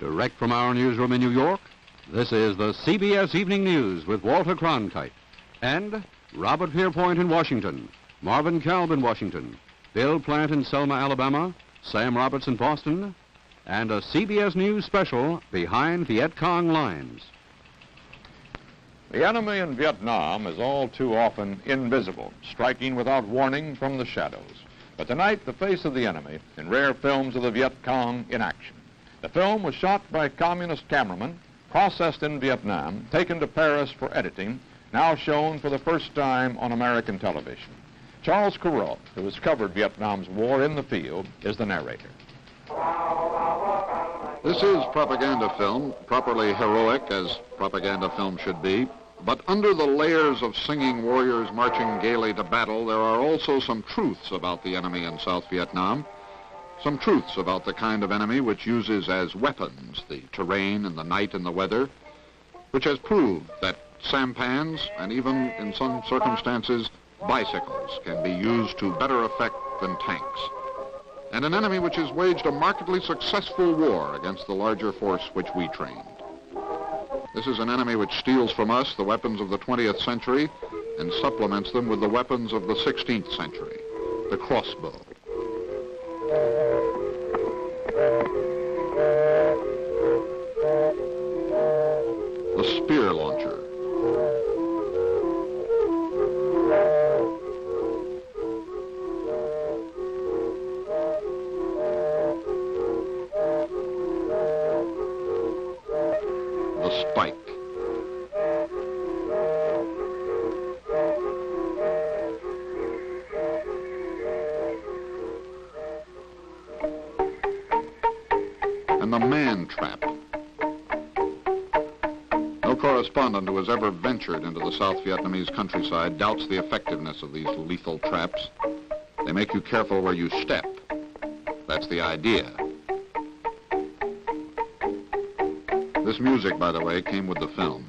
Direct from our newsroom in New York, this is the CBS Evening News with Walter Cronkite and Robert Viewpoint in Washington, Marvin Kalb in Washington, Bill Plant in Selma, Alabama, Sam Roberts in Boston, and a CBS News special, Behind Viet Cong Lines. The enemy in Vietnam is all too often invisible, striking without warning from the shadows. But tonight, the face of the enemy in rare films of the Viet Cong in action. The film was shot by communist cameramen, processed in Vietnam, taken to Paris for editing, now shown for the first time on American television. Charles Kuralt, who has covered Vietnam's war in the field, is the narrator. This is propaganda film, properly heroic as propaganda film should be. But under the layers of singing warriors marching gaily to battle, there are also some truths about the enemy in South Vietnam. Some truths about the kind of enemy which uses as weapons the terrain and the night and the weather, which has proved that sampans and even, in some circumstances, bicycles can be used to better effect than tanks. And an enemy which has waged a markedly successful war against the larger force which we trained. This is an enemy which steals from us the weapons of the 20th century and supplements them with the weapons of the 16th century, the crossbow. The spear launcher. The spike. And the man trap. No correspondent who has ever ventured into the South Vietnamese countryside doubts the effectiveness of these lethal traps. They make you careful where you step. That's the idea. This music, by the way, came with the film.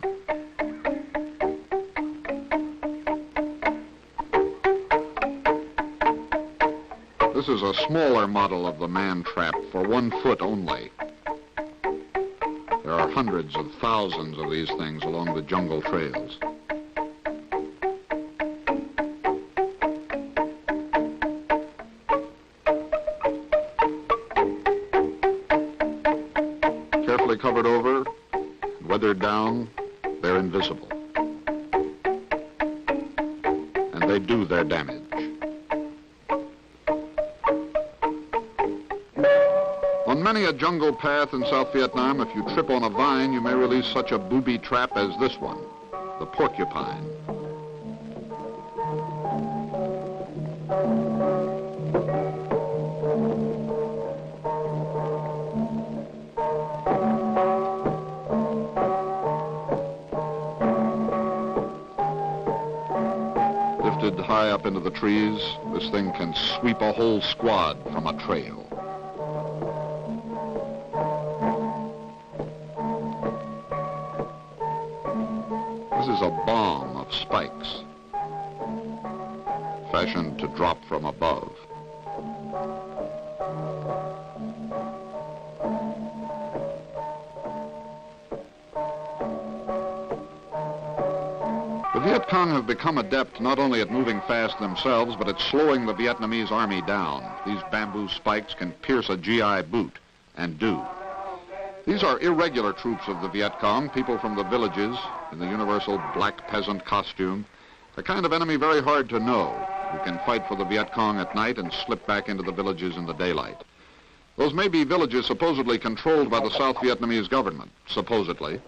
This is a smaller model of the man trap for 1 foot only. There are hundreds of thousands of these things along the jungle trails. Carefully covered over, weathered down, they're invisible. And they do their damage. On many a jungle path in South Vietnam, if you trip on a vine, you may release such a booby trap as this one, the porcupine. Lifted high up into the trees, this thing can sweep a whole squad from a trail. This is a bomb of spikes, fashioned to drop from above. The Viet Cong have become adept not only at moving fast themselves, but at slowing the Vietnamese army down. These bamboo spikes can pierce a GI boot, and do. These are irregular troops of the Viet Cong, people from the villages in the universal black peasant costume, the kind of enemy very hard to know, who can fight for the Viet Cong at night and slip back into the villages in the daylight. Those may be villages supposedly controlled by the South Vietnamese government, supposedly,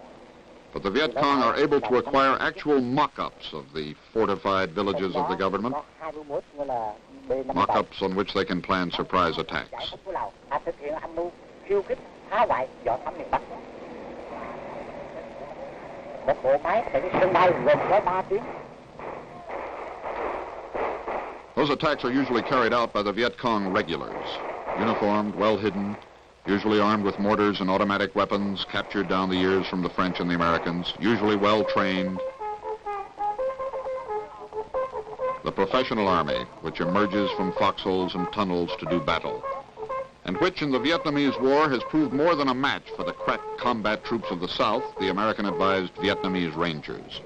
but the Viet Cong are able to acquire actual mock-ups of the fortified villages of the government, mock-ups on which they can plan surprise attacks. Those attacks are usually carried out by the Viet Cong regulars, uniformed, well hidden, usually armed with mortars and automatic weapons captured down the years from the French and the Americans, usually well trained. The professional army, which emerges from foxholes and tunnels to do battle. and which in the Vietnamese War has proved more than a match for the crack combat troops of the South, the American-advised Vietnamese Rangers.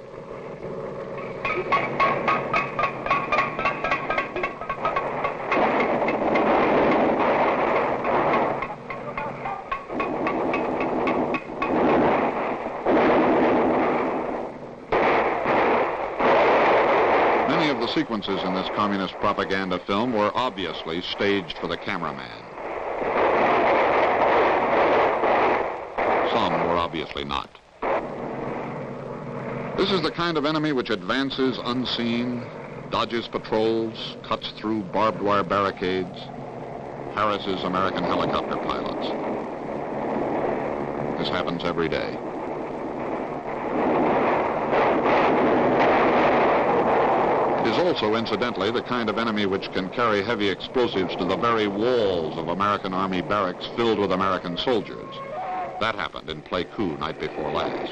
Many of the sequences in this communist propaganda film were obviously staged for the cameraman. Some were obviously not. This is the kind of enemy which advances unseen, dodges patrols, cuts through barbed wire barricades, harasses American helicopter pilots. This happens every day. It is also, incidentally, the kind of enemy which can carry heavy explosives to the very walls of American Army barracks filled with American soldiers. That happened in Pleiku night before last.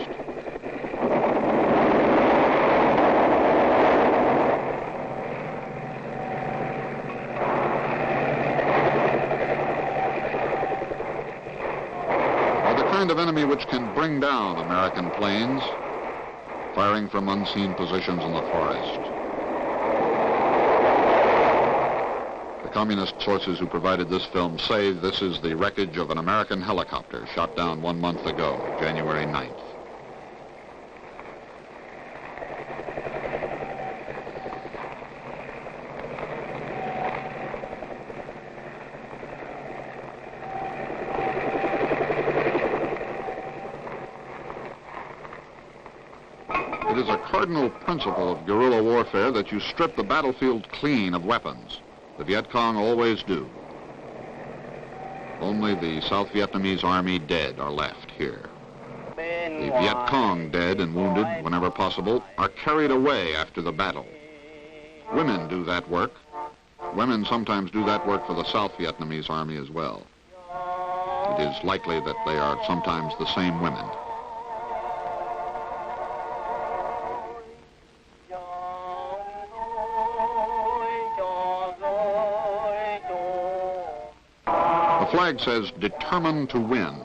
Or the kind of enemy which can bring down American planes, firing from unseen positions in the forest. Communist sources who provided this film say this is the wreckage of an American helicopter shot down 1 month ago, January 9th. It is a cardinal principle of guerrilla warfare that you strip the battlefield clean of weapons. The Viet Cong always do. Only the South Vietnamese Army dead are left here. The Viet Cong dead and wounded, whenever possible, are carried away after the battle. Women do that work. Women sometimes do that work for the South Vietnamese Army as well. It is likely that they are sometimes the same women. The flag says, "Determined to win."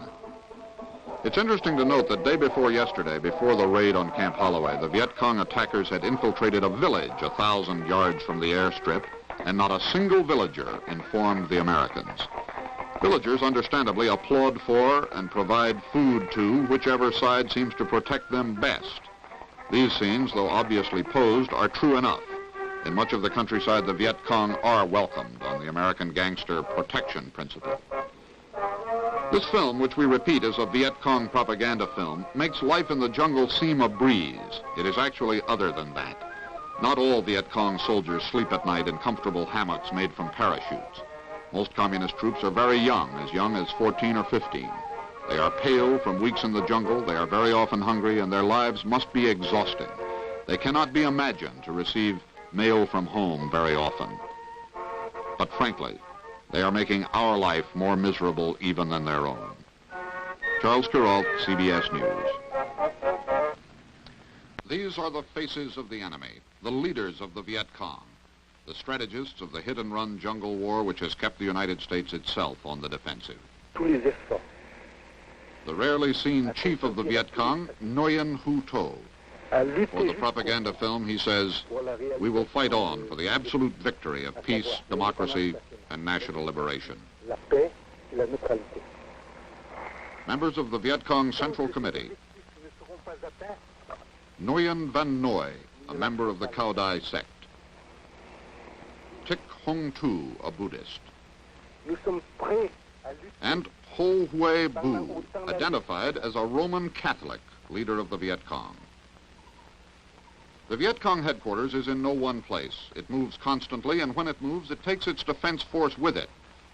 It's interesting to note that day before yesterday, before the raid on Camp Holloway, the Viet Cong attackers had infiltrated a village 1,000 yards from the airstrip, and not a single villager informed the Americans. Villagers, understandably, applaud for and provide food to whichever side seems to protect them best. These scenes, though obviously posed, are true enough. In much of the countryside, the Viet Cong are welcomed on the American gangster protection principle. This film, which we repeat is a Viet Cong propaganda film, makes life in the jungle seem a breeze. It is actually other than that. Not all Viet Cong soldiers sleep at night in comfortable hammocks made from parachutes. Most communist troops are very young as 14 or 15. They are pale from weeks in the jungle, they are very often hungry, and their lives must be exhausting. They cannot be imagined to receive mail from home very often. But frankly, they are making our life more miserable even than their own. Charles Kuralt, CBS News. These are the faces of the enemy, the leaders of the Viet Cong, the strategists of the hit-and-run jungle war which has kept the United States itself on the defensive. The rarely seen chief of the Viet Cong, Nguyen Hu To. For the propaganda film, he says, "We will fight on for the absolute victory of peace, democracy, and national liberation." Members of the Viet Cong Central Committee. Nguyen Van Noi, a member of the Cao Dai sect. Tik Hong Tu, a Buddhist. And Ho Hue Bu, identified as a Roman Catholic, leader of the Viet Cong. The Viet Cong headquarters is in no one place. It moves constantly, and when it moves, it takes its defense force with it.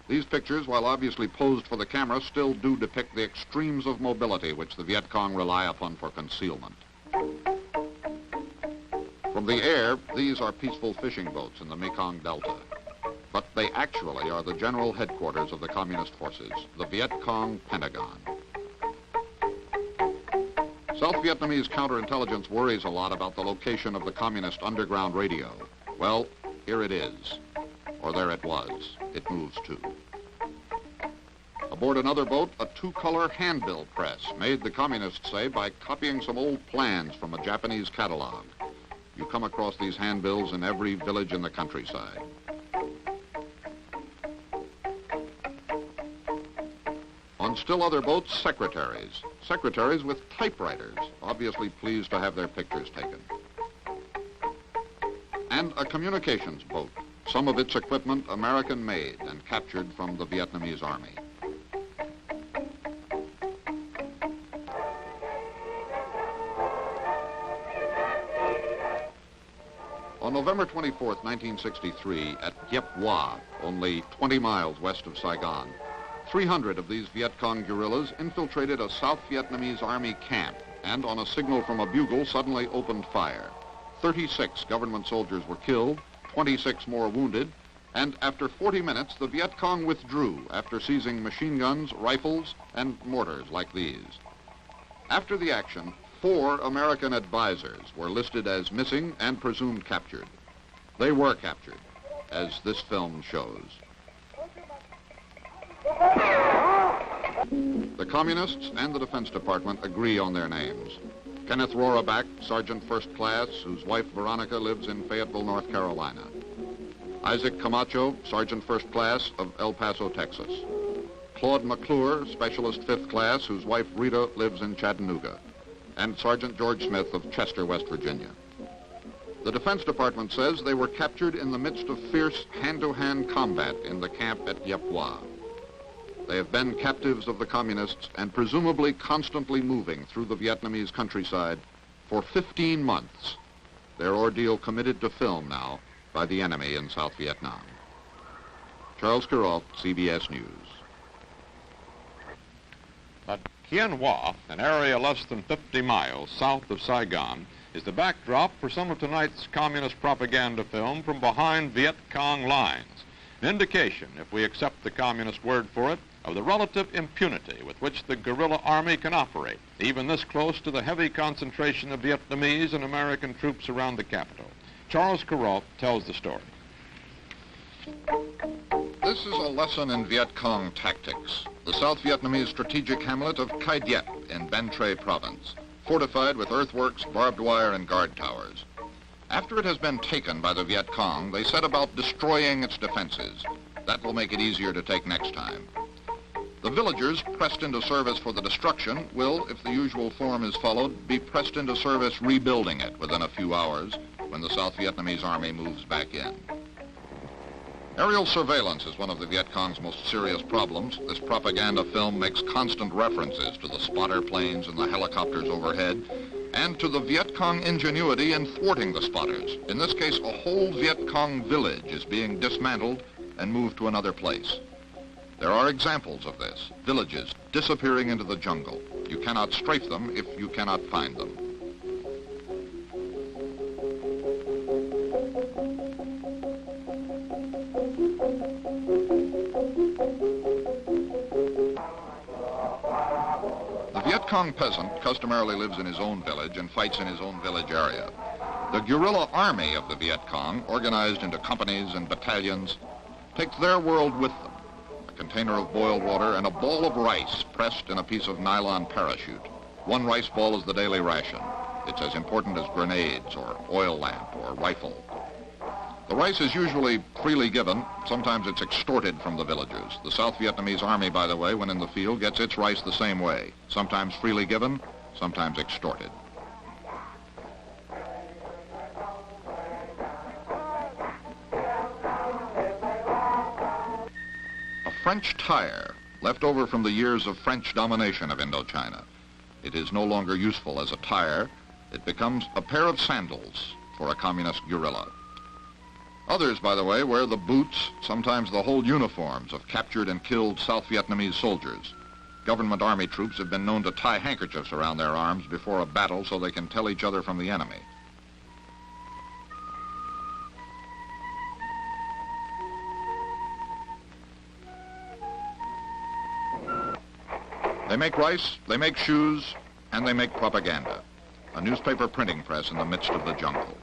These pictures, while obviously posed for the camera, still do depict the extremes of mobility which the Viet Cong rely upon for concealment. From the air, these are peaceful fishing boats in the Mekong Delta. But they actually are the general headquarters of the communist forces, the Viet Cong Pentagon. South Vietnamese counterintelligence worries a lot about the location of the communist underground radio. Well, here it is. Or there it was. It moves too. Aboard another boat, a two-color handbill press, made, the communists say, by copying some old plans from a Japanese catalog. You come across these handbills in every village in the countryside. On still other boats, secretaries. Secretaries with typewriters, obviously pleased to have their pictures taken. And a communications boat, some of its equipment American-made and captured from the Vietnamese Army. On November 24th, 1963, at Giep Hoa, only 20 miles west of Saigon, 300 of these Viet Cong guerrillas infiltrated a South Vietnamese Army camp and, on a signal from a bugle, suddenly opened fire. 36 government soldiers were killed, 26 more wounded, and after 40 minutes, the Viet Cong withdrew after seizing machine guns, rifles, and mortars like these. After the action, 4 American advisors were listed as missing and presumed captured. They were captured, as this film shows. The Communists and the Defense Department agree on their names. Kenneth Roraback, Sergeant First Class, whose wife Veronica lives in Fayetteville, North Carolina. Isaac Camacho, Sergeant First Class of El Paso, Texas. Claude McClure, Specialist 5th Class, whose wife Rita lives in Chattanooga. And Sergeant George Smith of Chester, West Virginia. The Defense Department says they were captured in the midst of fierce hand-to-hand combat in the camp at Giep Hoa. They have been captives of the Communists and presumably constantly moving through the Vietnamese countryside for 15 months. Their ordeal committed to film now by the enemy in South Vietnam. Charles Kuralt, CBS News. But Kien Hoa, an area less than 50 miles south of Saigon, is the backdrop for some of tonight's communist propaganda film from behind Viet Cong Lines. An indication, if we accept the communist word for it, of the relative impunity with which the guerrilla army can operate, even this close to the heavy concentration of Vietnamese and American troops around the capital. Charles Kuralt tells the story. This is a lesson in Viet Cong tactics. The South Vietnamese strategic hamlet of Cai Diep in Ban Tre province, fortified with earthworks, barbed wire, and guard towers. After it has been taken by the Viet Cong, they set about destroying its defenses. That will make it easier to take next time. The villagers pressed into service for the destruction will, if the usual form is followed, be pressed into service rebuilding it within a few hours when the South Vietnamese army moves back in. Aerial surveillance is one of the Viet Cong's most serious problems. This propaganda film makes constant references to the spotter planes and the helicopters overhead, and to the Viet Cong ingenuity in thwarting the spotters. In this case, a whole Viet Cong village is being dismantled and moved to another place. There are examples of this, villages disappearing into the jungle. You cannot strafe them if you cannot find them. The Viet Cong peasant customarily lives in his own village and fights in his own village area. The guerrilla army of the Viet Cong, organized into companies and battalions, takes their world with them. A container of boiled water and a ball of rice pressed in a piece of nylon parachute. One rice ball is the daily ration. It's as important as grenades or oil lamp or rifle. The rice is usually freely given. Sometimes it's extorted from the villagers. The South Vietnamese army, by the way, when in the field, gets its rice the same way. Sometimes freely given, sometimes extorted. A French tire, left over from the years of French domination of Indochina. It is no longer useful as a tire. It becomes a pair of sandals for a communist guerrilla. Others, by the way, wear the boots, sometimes the whole uniforms of captured and killed South Vietnamese soldiers. Government army troops have been known to tie handkerchiefs around their arms before a battle so they can tell each other from the enemy. They make rice, they make shoes, and they make propaganda. A newspaper printing press in the midst of the jungle.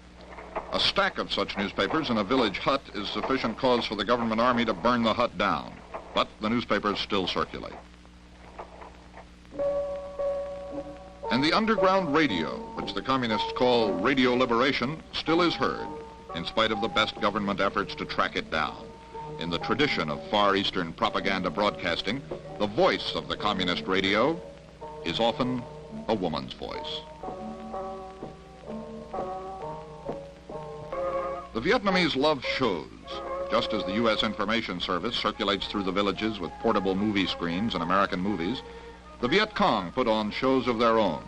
A stack of such newspapers in a village hut is sufficient cause for the government army to burn the hut down. But the newspapers still circulate. And the underground radio, which the communists call radio liberation, still is heard, in spite of the best government efforts to track it down. In the tradition of Far Eastern propaganda broadcasting, the voice of the communist radio is often a woman's voice. The Vietnamese love shows. Just as the U.S. Information Service circulates through the villages with portable movie screens and American movies, the Viet Cong put on shows of their own.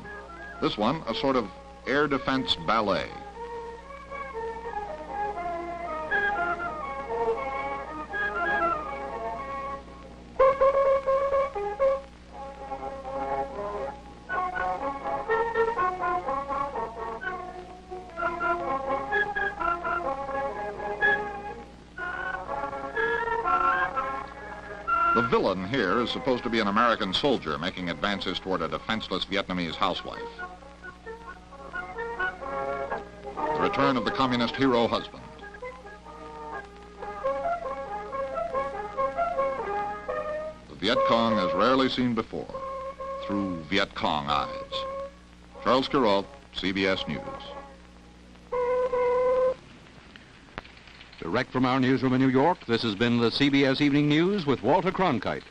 This one, a sort of air defense ballet. The villain here is supposed to be an American soldier making advances toward a defenseless Vietnamese housewife. The return of the communist hero husband. The Viet Cong as rarely seen before, through Viet Cong eyes. Charles Kuralt, CBS News. Direct from our newsroom in New York, this has been the CBS Evening News with Walter Cronkite.